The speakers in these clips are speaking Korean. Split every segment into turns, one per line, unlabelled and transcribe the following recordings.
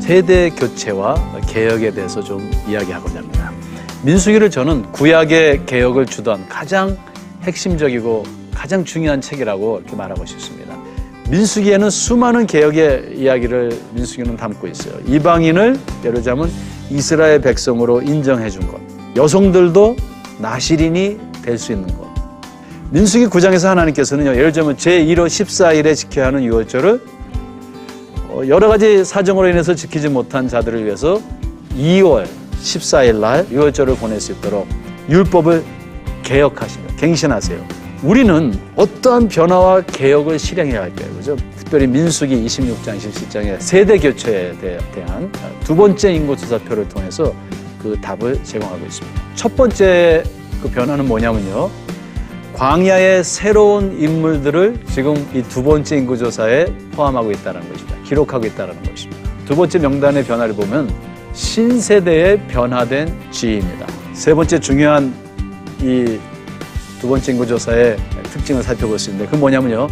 세대 교체와 개혁에 대해서 좀 이야기하고자 합니다. 민수기를 저는 구약의 개혁을 주도한 가장 핵심적이고 가장 중요한 책이라고 이렇게 말하고 싶습니다. 민수기에는 수많은 개혁의 이야기를 민수기는 담고 있어요. 이방인을 예를 들자면 이스라엘 백성으로 인정해 준 것, 여성들도 나실인이 될 수 있는 것. 민수기 9장에서 하나님께서는요, 예를 들자면 제1호 14일에 지켜야 하는 유월절을 여러 가지 사정으로 인해서 지키지 못한 자들을 위해서 2월 14일 날 유월절을 보낼 수 있도록 율법을 개혁하시며 갱신하세요. 우리는 어떠한 변화와 개혁을 실행해야 할까요? 그죠? 특별히 민수기 26장, 27장의 세대 교체에 대한 두 번째 인구조사표를 통해서 그 답을 제공하고 있습니다. 첫 번째 그 변화는 뭐냐면요, 광야의 새로운 인물들을 지금 이 두 번째 인구조사에 포함하고 있다는 것입니다. 기록하고 있다는 것입니다. 두 번째 명단의 변화를 보면 신세대의 변화된 지위입니다. 세 번째 중요한 이 두 번째 인구조사의 특징을 살펴볼 수 있는데, 그건 뭐냐면요,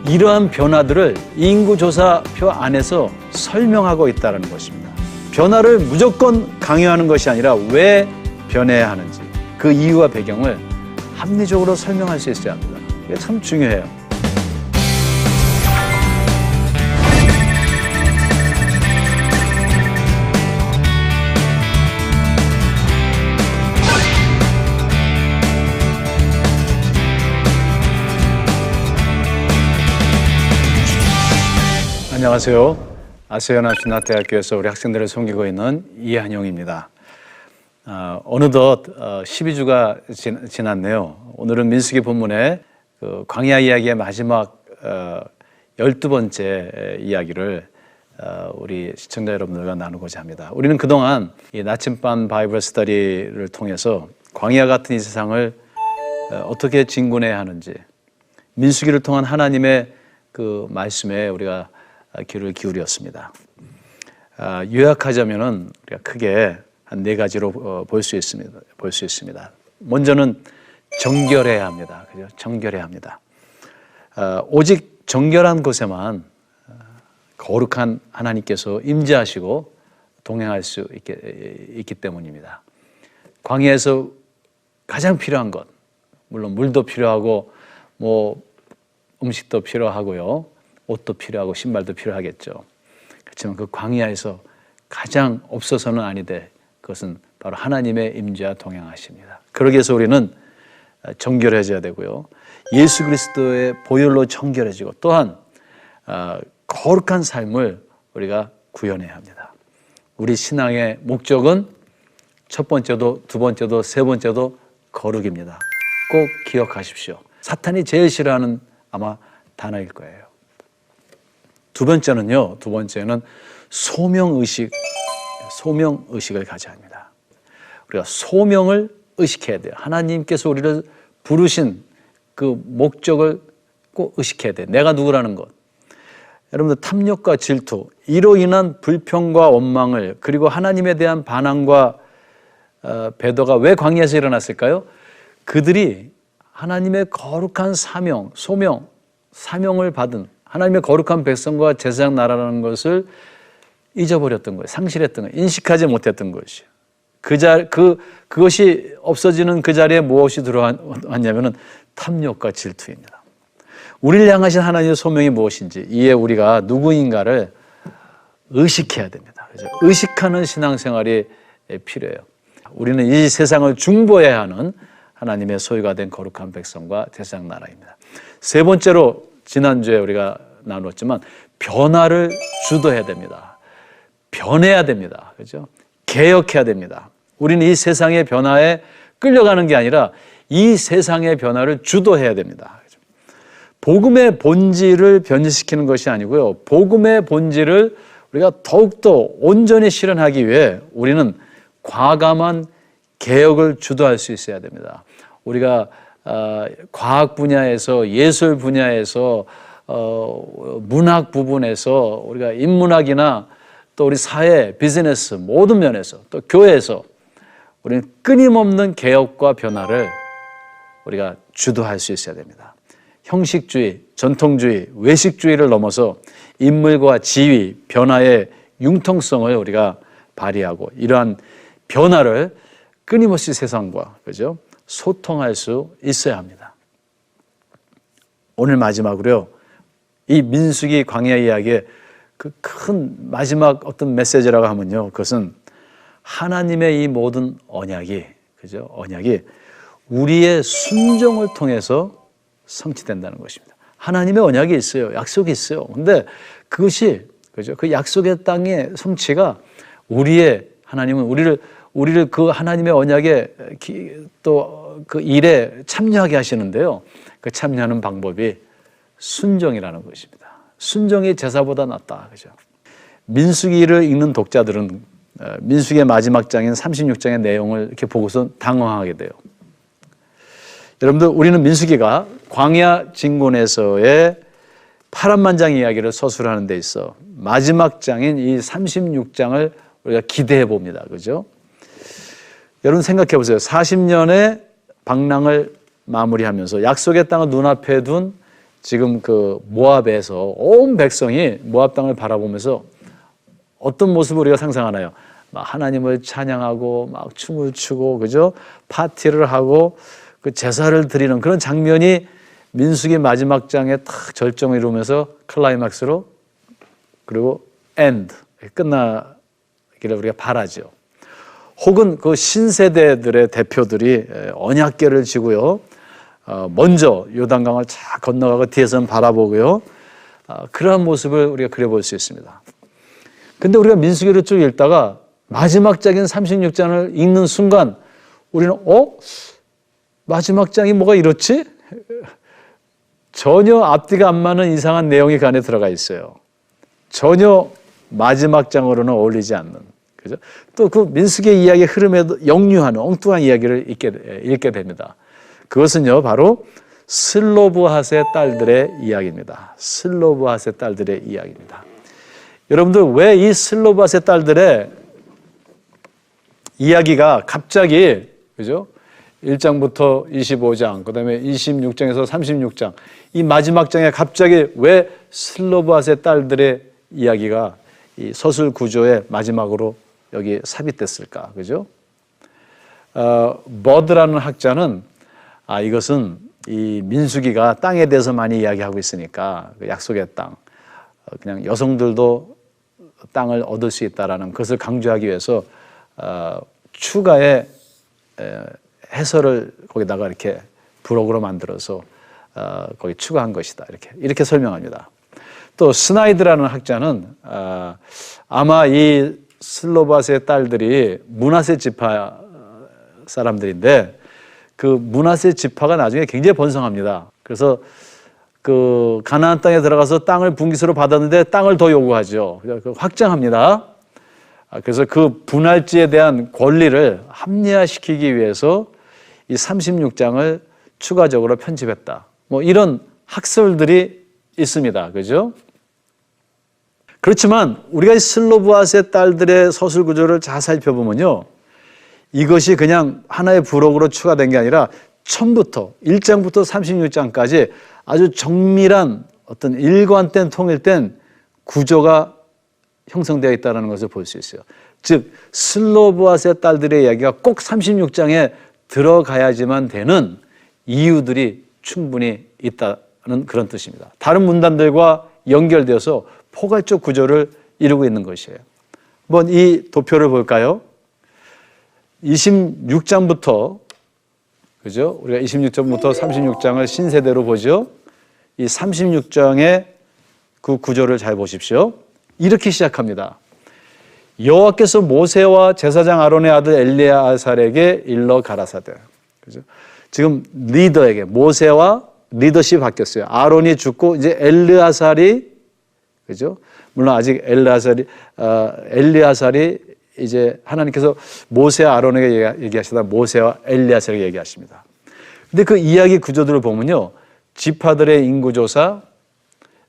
이러한 변화들을 인구조사표 안에서 설명하고 있다는 것입니다. 변화를 무조건 강요하는 것이 아니라 왜 변해야 하는지 그 이유와 배경을 합리적으로 설명할 수 있어야 합니다. 이게 참 중요해요. 안녕하세요. 아세아나 신학대학교에서 우리 학생들을 섬기고 있는 이한용입니다. 어느덧 12주가 지났네요. 오늘은 민수기 본문의 그 광야 이야기의 마지막 12번째 이야기를 우리 시청자 여러분들과 나누고자 합니다. 우리는 그동안 이 나침반 바이블 스터디를 통해서 광야 같은 이 세상을 어떻게 진군해야 하는지, 민수기를 통한 하나님의 그 말씀에 우리가 귀를 기울였습니다. 요약하자면은 우리가 크게 한 네 가지로 볼 수 있습니다. 먼저는 정결해야 합니다. 그죠? 정결해야 합니다. 오직 정결한 곳에만 거룩한 하나님께서 임재하시고 동행할 수 있기 때문입니다. 광야에서 가장 필요한 것, 물론 물도 필요하고 뭐 음식도 필요하고요, 옷도 필요하고 신발도 필요하겠죠. 그렇지만 그 광야에서 가장 없어서는 아니 될 그것은 바로 하나님의 임재와 동행하십니다. 그러기 위해서 우리는 정결해져야 되고요, 예수 그리스도의 보혈로 정결해지고 또한 거룩한 삶을 우리가 구현해야 합니다. 우리 신앙의 목적은 첫 번째도 두 번째도 세 번째도 거룩입니다. 꼭 기억하십시오. 사탄이 제일 싫어하는 아마 단어일 거예요. 두 번째는 소명의식을 가져야 합니다. 우리가 소명을 의식해야 돼요. 하나님께서 우리를 부르신 그 목적을 꼭 의식해야 돼요. 내가 누구라는 것. 여러분들, 탐욕과 질투, 이로 인한 불평과 원망을, 그리고 하나님에 대한 반항과 배도가 왜 광야에서 일어났을까요? 그들이 하나님의 거룩한 사명을 받은 하나님의 거룩한 백성과 제사장 나라라는 것을 잊어버렸던 거예요. 상실했던 거예요. 인식하지 못했던 것이에요. 그것이 없어지는 그 자리에 무엇이 들어왔냐면은 탐욕과 질투입니다. 우리를 향하신 하나님의 소명이 무엇인지, 이에 우리가 누구인가를 의식해야 됩니다. 그렇죠? 의식하는 신앙생활이 필요해요. 우리는 이 세상을 중보해야 하는 하나님의 소유가 된 거룩한 백성과 제사장 나라입니다. 세 번째로, 지난주에 우리가 나눴지만 변화를 주도해야 됩니다. 변해야 됩니다. 그렇죠? 개혁해야 됩니다. 우리는 이 세상의 변화에 끌려가는 게 아니라 이 세상의 변화를 주도해야 됩니다. 그렇죠? 복음의 본질을 변질시키는 것이 아니고요, 복음의 본질을 우리가 더욱더 온전히 실현하기 위해 우리는 과감한 개혁을 주도할 수 있어야 됩니다. 우리가 과학 분야에서, 예술 분야에서, 문학 부분에서, 우리가 인문학이나 또 우리 사회, 비즈니스 모든 면에서, 또 교회에서 우리는 끊임없는 개혁과 변화를 우리가 주도할 수 있어야 됩니다. 형식주의, 전통주의, 외식주의를 넘어서 인물과 지위, 변화의 융통성을 우리가 발휘하고 이러한 변화를 끊임없이 세상과 그죠? 소통할 수 있어야 합니다. 오늘 마지막으로요. 이 민수기 광야 이야기의 그 큰 마지막 어떤 메시지라고 하면요. 그것은 하나님의 이 모든 언약이 그죠? 언약이 우리의 순종을 통해서 성취된다는 것입니다. 하나님의 언약이 있어요. 약속이 있어요. 근데 그것이 그죠? 그 약속의 땅의 성취가 하나님은 우리를 그 하나님의 언약에 또 그 일에 참여하게 하시는데요. 그 참여하는 방법이 순종이라는 것입니다. 순종이 제사보다 낫다. 그죠? 민수기를 읽는 독자들은 민수기의 마지막 장인 36장의 내용을 이렇게 보고서 당황하게 돼요. 여러분들, 우리는 민수기가 광야 진군에서의 파란만장 이야기를 서술하는 데 있어 마지막 장인 이 36장을 우리가 기대해 봅니다. 그죠? 여러분 생각해 보세요. 40년의 방랑을 마무리하면서 약속의 땅을 눈앞에 둔 지금 그 모압에서 온 백성이 모압 땅을 바라보면서 어떤 모습을 우리가 상상하나요? 막 하나님을 찬양하고 막 춤을 추고 그죠? 파티를 하고 그 제사를 드리는 그런 장면이 민수기 마지막 장에 탁 절정을 이루면서 클라이막스로 그리고 엔드 끝나기를 우리가 바라죠. 혹은 그 신세대들의 대표들이 언약궤를 지고요. 먼저 요단강을 쫙 건너가고 뒤에서는 바라보고요. 그러한 모습을 우리가 그려볼 수 있습니다. 근데 우리가 민수기를 쭉 읽다가 마지막 장인 36장을 읽는 순간 우리는 마지막 장이 뭐가 이렇지? 전혀 앞뒤가 안 맞는 이상한 내용이 그 안에 들어가 있어요. 전혀 마지막 장으로는 어울리지 않는. 그죠? 또 그 민수기의 이야기의 흐름에도 역류하는 엉뚱한 이야기를 읽게 됩니다. 그것은요, 바로 슬로브핫의 딸들의 이야기입니다. 슬로브핫의 딸들의 이야기입니다. 여러분들, 왜 이 슬로브핫의 딸들의 이야기가 갑자기, 그죠? 1장부터 25장, 그 다음에 26장에서 36장, 이 마지막 장에 갑자기 왜 슬로브핫의 딸들의 이야기가 이 서술 구조의 마지막으로 여기 삽입됐을까? 그죠? 버드라는 학자는 이것은 이 민수기가 땅에 대해서 많이 이야기하고 있으니까 그 약속의 땅, 그냥 여성들도 땅을 얻을 수 있다라는 것을 강조하기 위해서 추가의 해설을 거기다가 이렇게 부록으로 만들어서 거기 추가한 것이다. 이렇게 설명합니다. 또 스나이드라는 학자는 아마 이 슬로바스의 딸들이 므낫세 지파 사람들인데 그 므낫세 지파가 나중에 굉장히 번성합니다. 그래서 그 가나안 땅에 들어가서 땅을 분깃으로 받았는데 땅을 더 요구하죠. 확장합니다. 그래서 그 분할지에 대한 권리를 합리화시키기 위해서 이 36장을 추가적으로 편집했다. 뭐 이런 학설들이 있습니다. 그죠? 그렇지만 우리가 이 슬로브핫의 딸들의 서술 구조를 잘 살펴보면요. 이것이 그냥 하나의 부록으로 추가된 게 아니라 처음부터 1장부터 36장까지 아주 정밀한 어떤 일관된 통일된 구조가 형성되어 있다는 것을 볼 수 있어요. 즉 슬로브핫의 딸들의 이야기가 꼭 36장에 들어가야지만 되는 이유들이 충분히 있다는 그런 뜻입니다. 다른 문단들과 연결되어서 포괄적 구조를 이루고 있는 것이에요. 한번 이 도표를 볼까요? 26장부터 그죠? 우리가 26장부터 36장을 신세대로 보죠. 이 36장의 그 구조를 잘 보십시오. 이렇게 시작합니다. 여호와께서 모세와 제사장 아론의 아들 엘리아살에게 일러 가라사대. 그죠? 지금 리더에게 모세와 리더십이 바뀌었어요. 아론이 죽고 이제 엘리아살이 그죠? 물론 아직 엘리아살이 이제 하나님께서 모세와 아론에게 얘기하시다 모세와 엘리아살에게 얘기하십니다. 근데 그 이야기 구조들을 보면요. 지파들의 인구조사,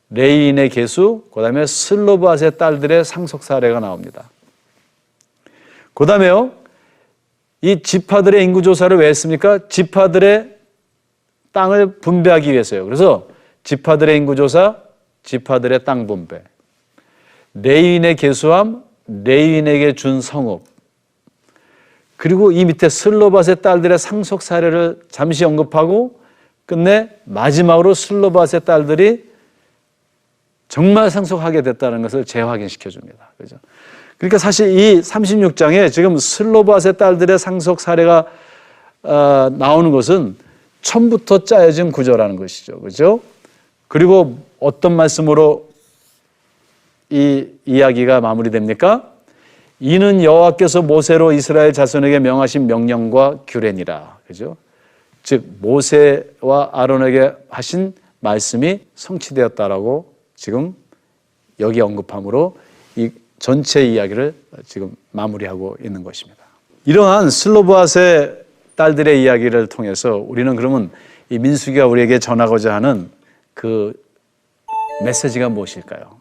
레위인의 계수, 그 다음에 슬로브핫의 딸들의 상속 사례가 나옵니다. 그 다음에요. 이 지파들의 인구조사를 왜 했습니까? 지파들의 땅을 분배하기 위해서요. 그래서 지파들의 인구조사, 지파들의 땅 분배, 레위인의 계수함, 레윈에게 준 성읍, 그리고 이 밑에 슬로밧의 딸들의 상속 사례를 잠시 언급하고 끝내 마지막으로 슬로밧의 딸들이 정말 상속하게 됐다는 것을 재확인시켜 줍니다. 그죠? 그러니까 사실 이 36장에 지금 슬로밧의 딸들의 상속 사례가 나오는 것은 처음부터 짜여진 구조라는 것이죠. 그죠? 그리고 어떤 말씀으로 이 이야기가 마무리됩니까? 이는 여호와께서 모세로 이스라엘 자손에게 명하신 명령과 규례니라. 그죠? 즉 모세와 아론에게 하신 말씀이 성취되었다라고 지금 여기 언급함으로 이 전체 이야기를 지금 마무리하고 있는 것입니다. 이러한 슬로밧의 딸들의 이야기를 통해서 우리는 그러면 이 민수기가 우리에게 전하고자 하는 그 메시지가 무엇일까요?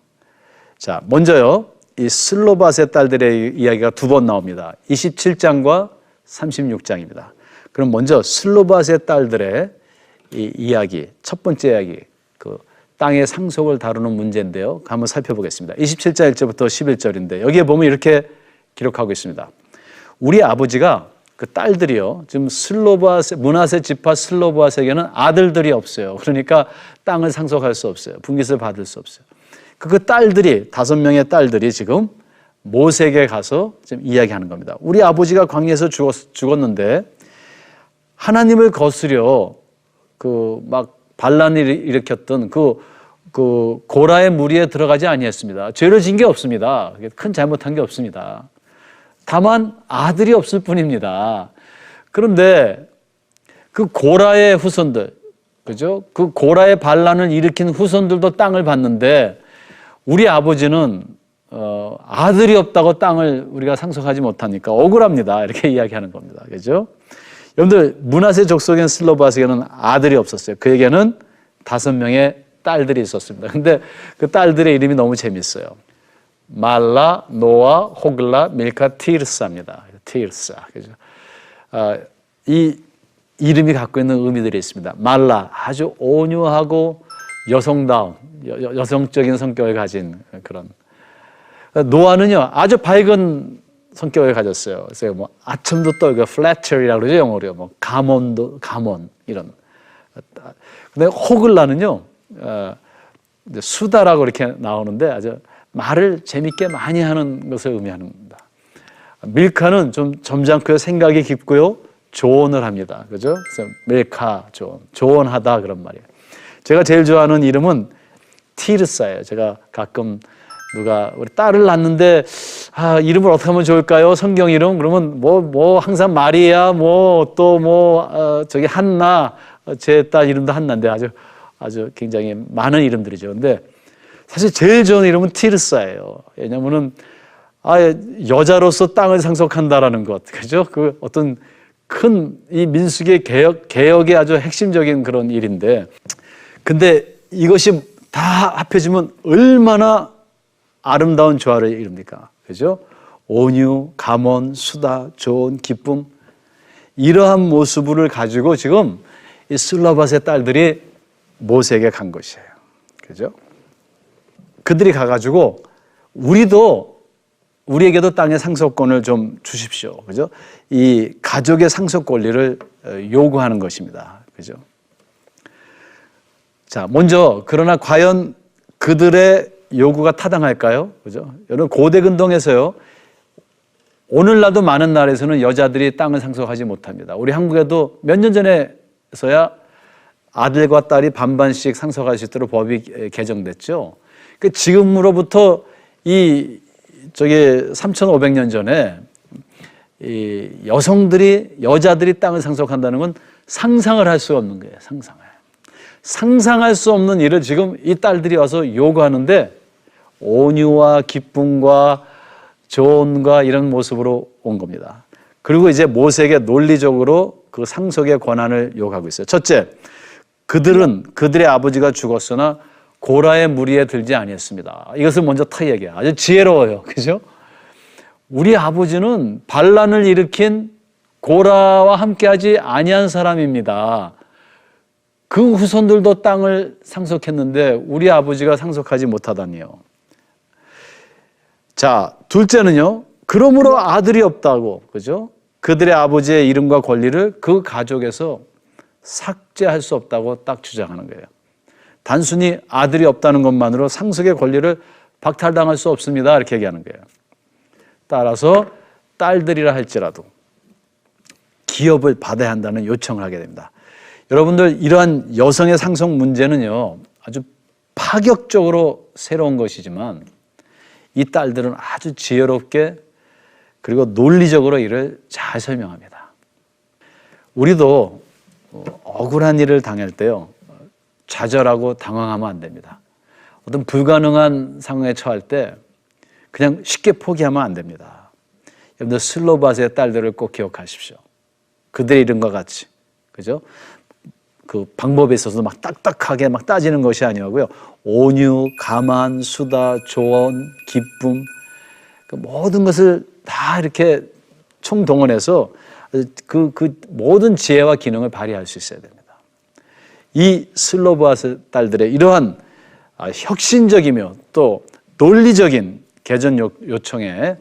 자, 먼저요, 이 슬로밧의 딸들의 이야기가 두 번 나옵니다. 27장과 36장입니다. 그럼 먼저 슬로밧의 딸들의 이 이야기, 첫 번째 이야기, 그 땅의 상속을 다루는 문제인데요. 한번 살펴보겠습니다. 27장 1절부터 11절인데 여기에 보면 이렇게 기록하고 있습니다. 우리 아버지가 그 딸들이요, 지금 므낫세 지파 슬로밧에게는 아들들이 없어요. 그러니까 땅을 상속할 수 없어요. 분깃을 받을 수 없어요. 그 딸들이 5명의 딸들이 지금 모세에게 가서 지금 이야기하는 겁니다. 우리 아버지가 광야에서 죽었는데 하나님을 거스려 그 막 반란을 일으켰던 그 고라의 무리에 들어가지 아니했습니다. 죄를 진 게 없습니다. 큰 잘못한 게 없습니다. 다만 아들이 없을 뿐입니다. 그런데 그 고라의 후손들, 그죠? 그 고라의 반란을 일으킨 후손들도 땅을 받는데 우리 아버지는 아들이 없다고 땅을 우리가 상속하지 못하니까 억울합니다. 이렇게 이야기하는 겁니다. 그죠? 여러분들 므낫세 족속인 슬로밧에게는 아들이 없었어요. 그에게는 5명의 딸들이 있었습니다. 근데 그 딸들의 이름이 너무 재밌어요. 말라, 노아, 호글라, 밀카, 티르사입니다. 티르사. 그죠? 이 이름이 갖고 있는 의미들이 있습니다. 말라, 아주 온유하고 여성다운, 여성적인 성격을 가진 그런. 노아는요, 아주 밝은 성격을 가졌어요. 그래서 뭐 아첨도 떨고 플래처리라고 그러죠, 영어로. 뭐 감원 이런. 근데 호글라는요, 수다라고 이렇게 나오는데 아주 말을 재밌게 많이 하는 것을 의미합니다. 밀카는 좀 점잖고요, 생각이 깊고요, 조언을 합니다. 그죠? 그래서 밀카, 조언하다 그런 말이에요. 제가 제일 좋아하는 이름은 티르사예요. 제가 가끔 누가 우리 딸을 낳는데 이름을 어떻게 하면 좋을까요? 성경 이름 그러면 뭐 항상 마리아 저기 한나, 제 딸 이름도 한나인데 아주 굉장히 많은 이름들이죠. 근데 사실 제일 좋은 이름은 티르사예요. 왜냐면은 여자로서 땅을 상속한다라는 것, 그죠? 그 어떤 큰 이 민수기의 개혁의 아주 핵심적인 그런 일인데, 근데 이것이 다 합해지면 얼마나 아름다운 조화를 이룹니까? 그죠? 온유, 감언, 수다, 조언, 기쁨, 이러한 모습을 가지고 지금 이 슬로밧의 딸들이 모세에게 간 것이에요. 그죠? 그들이 가가지고 우리에게도 땅의 상속권을 좀 주십시오. 그죠? 이 가족의 상속 권리를 요구하는 것입니다. 그죠? 자, 먼저 그러나 과연 그들의 요구가 타당할까요? 그죠? 여러분 고대 근동에서요, 오늘날도 많은 나라에서는 여자들이 땅을 상속하지 못합니다. 우리 한국에도 몇 년 전에서야 아들과 딸이 반반씩 상속할 수 있도록 법이 개정됐죠. 그 지금으로부터 3,500년 전에 이 여자들이 땅을 상속한다는 건 상상을 할 수 없는 거예요. 상상할 수 없는 일을 지금 이 딸들이 와서 요구하는데 온유와 기쁨과 조언과 이런 모습으로 온 겁니다. 그리고 이제 모세에게 논리적으로 그 상속의 권한을 요구하고 있어요. 첫째, 그들의 아버지가 죽었으나 고라의 무리에 들지 아니했습니다. 이것을 먼저 타 얘기해요. 아주 지혜로워요. 그죠? 우리 아버지는 반란을 일으킨 고라와 함께하지 아니한 사람입니다. 그 후손들도 땅을 상속했는데 우리 아버지가 상속하지 못하다니요. 자, 둘째는요. 그러므로 아들이 없다고, 그죠? 그들의 아버지의 이름과 권리를 그 가족에서 삭제할 수 없다고 딱 주장하는 거예요. 단순히 아들이 없다는 것만으로 상속의 권리를 박탈당할 수 없습니다. 이렇게 얘기하는 거예요. 따라서 딸들이라 할지라도 기업을 받아야 한다는 요청을 하게 됩니다. 여러분들, 이러한 여성의 상속 문제는요, 아주 파격적으로 새로운 것이지만 이 딸들은 아주 지혜롭게 그리고 논리적으로 이를 잘 설명합니다. 우리도 억울한 일을 당할 때요, 좌절하고 당황하면 안 됩니다. 어떤 불가능한 상황에 처할 때 그냥 쉽게 포기하면 안 됩니다. 여러분들, 슬로바스의 딸들을 꼭 기억하십시오. 그들의 이름과 같이, 그죠? 그 방법에 있어서 막 딱딱하게 막 따지는 것이 아니고요. 온유, 가만, 수다, 조언, 기쁨, 그 모든 것을 다 이렇게 총동원해서 그 모든 지혜와 기능을 발휘할 수 있어야 됩니다. 이 슬로바스 딸들의 이러한 혁신적이며 또 논리적인 개전 요청에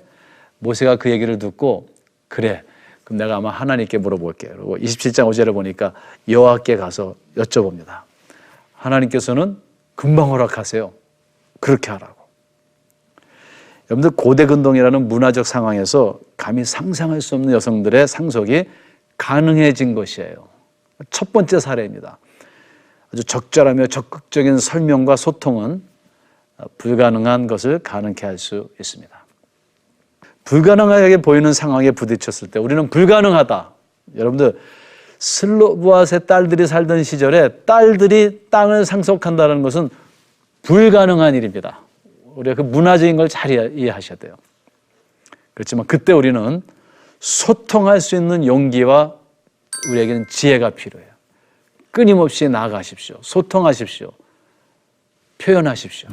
모세가 그 얘기를 듣고, 그래, 그럼 내가 아마 하나님께 물어볼게. 그리고 27장 5절에 보니까 여호와께 가서 여쭤봅니다. 하나님께서는 금방 허락하세요. 그렇게 하라고. 여러분들, 고대 근동이라는 문화적 상황에서 감히 상상할 수 없는 여성들의 상속이 가능해진 것이에요. 첫 번째 사례입니다. 아주 적절하며 적극적인 설명과 소통은 불가능한 것을 가능케 할 수 있습니다. 불가능하게 보이는 상황에 부딪혔을 때 우리는 불가능하다. 여러분들, 슬로바스의 딸들이 살던 시절에 딸들이 땅을 상속한다는 것은 불가능한 일입니다. 우리가 그 문화적인 걸 잘 이해하셔야 돼요. 그렇지만 그때 우리는 소통할 수 있는 용기와 우리에게는 지혜가 필요해요. 끊임없이 나아가십시오. 소통하십시오. 표현하십시오.